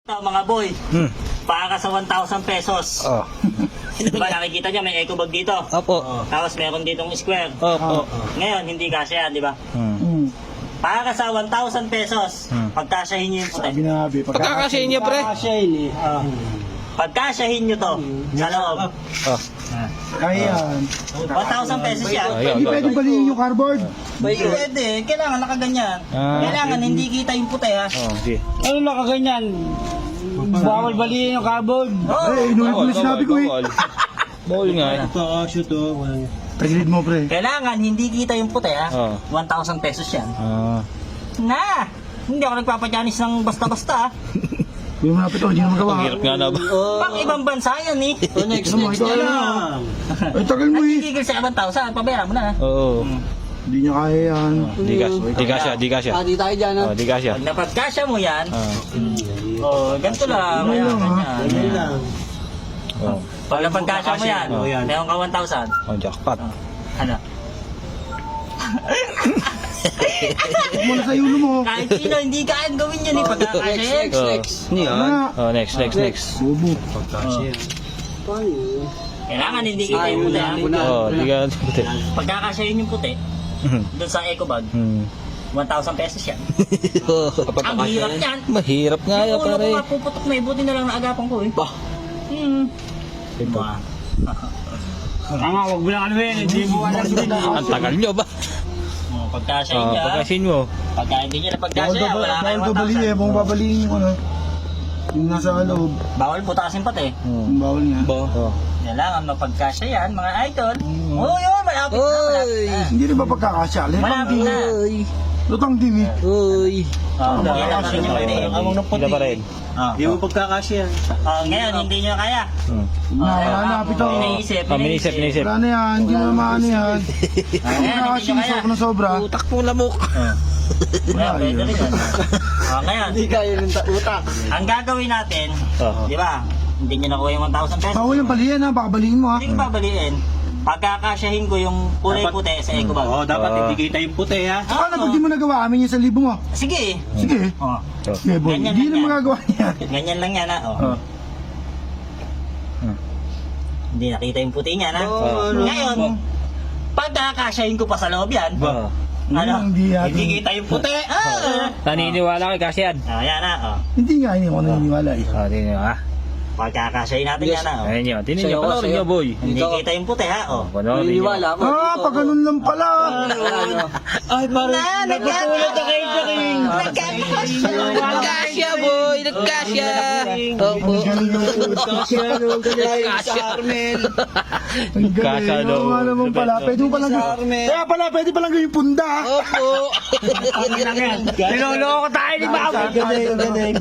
Ito, mga boy, para sa 1,000 pesos. Oh. Diba nakikita nyo may eco bag dito? Opo. Tapos meron ditong square. Opo. Ngayon, hindi kasya, di ba? Para sa 1,000 pesos, pagkasyahin nyo yung puti. Sabi na nga, Pagkakasyahin niya, pre. Pagkasyahin nyo to sa loob. Oh. Ayan. 1,000 pesos yan. Hindi pwedeng balihin yung cardboard. Pwede, kailangan nakaganyan. Ah. Kailangan hindi kita yung puti ha. Oh, sige. Ano nakaganyan? Bawal balihin yung cardboard. Eh, inulit mo na sinabi ko eh. Bawal nga. Tagilid mo, pre. Kailangan hindi kita yung puti ha. Oh. 1,000 pesos yan. Ah. Na! Hindi ako nagpapadyanis ng basta-basta ha. Hindi mo napit, hindi mo magawa. Hirap nga na ba? Pang ibang bansa yan eh. Next lang. Ay, tagal mo eh. Nagigigil sa 1,000, pabayaran mo na ha. Oo. Hindi niya kaya yan. Di kasya, di kasya. Di tayo dyan, Oh, di kasya. Pag napagkasya mo yan, Ah. ganito lang, kaya ganyan. Oh. Pag napagkasya mo yan, meron ka 1,000. Oh, jackpot. Ano? Huwag mo na sa ulo mo. Kahit sino, hindi kayang gawin yan eh, pagkakasya yan. Ano? Oh, next. Bobo. Kailangan hindi kita yung puti ha. Oh, di ka. Pagkakasya yun yung puti, doon sa eco bag, 1,000 pesos yan. Ang hirap yan. Mahirap nga yan, Yung ulo ko pare. nga puputok na eh, buti na lang naagapan ko eh. Bah. Tanga, wag mo lang ano yun. Hindi mo alam din. Ang tagal nyo ba? Pagkasya Oh, niya, pagkasin mo. pagka hindi niya Bawal napagkasya, wala bawal kayong babalihin eh. 1,000. Kung babalihin yung ano. Yung nasa loob. Bawal butasin pati. Yung bawal niya. Oh. Kailangan mapagkasya yan, mga idol. Oo, yun, malapit na, malapit na. Hindi rin ba pagkakasya? Malapit na. Lutang din eh. Uy. Kailangan pa rin yung puti. Sila pa rin. Hindi mo pagkakasya. Ngayon, hindi nyo kaya. Nahanapit ako. Pinaisip. Pinisip. Wala na yan. Hindi mo maano yan. Ngayon, hindi nyo kaya. Nakasinisok na sobra. Utak mo lamok. Ngayon, pwede rin yun. Ngayon, Hindi kaya ng utak. ang gagawin natin, Oh. di ba? Hindi nyo nakuha yung 1,000 pesos. Bawal yung balihin ha. Baka balihin mo ha. Hindi ko babaliin. Pagkakasyahin ko yung kulay puti sa eco bag. Oo, dapat hindi kita yung puti ha. Paano pag di mo nagawa? Amin yung 1,000 mo. Sige. Sige. Oh. Sige, boy. Ganyan Hindi lang na yan. magagawa niya. Ganyan lang yan ha. Oh. Hindi nakita yung puti niya na. Ngayon, pagkakasyahin ko pa sa loob yan. Ano? Hindi natin. Hindi kita yung puti. Naniniwala kay Kasyan. Yan na. Hindi nga, hindi ako naniniwala eh. Oh, tininiwala. Pagkakasyahin natin yan na. Ayun nyo. Tininiwala. Panoorin nyo, boy. Hindi kita yung puti ha. Oh. Panoorin nyo. Ah, pag ganun lang pala. Ay, parang Nagkatulad na kayo sa king. Nagkasya, boy. Nagkasya. Opo. Ang galing ng Kasya, nung kanila sa Armel. Ang galing. Kasa, no. Oo nga naman pala. Pwede mo palang kaya pala, pwede palang gawing punda. Opo. Niloloko tayo ni Mama. Galing.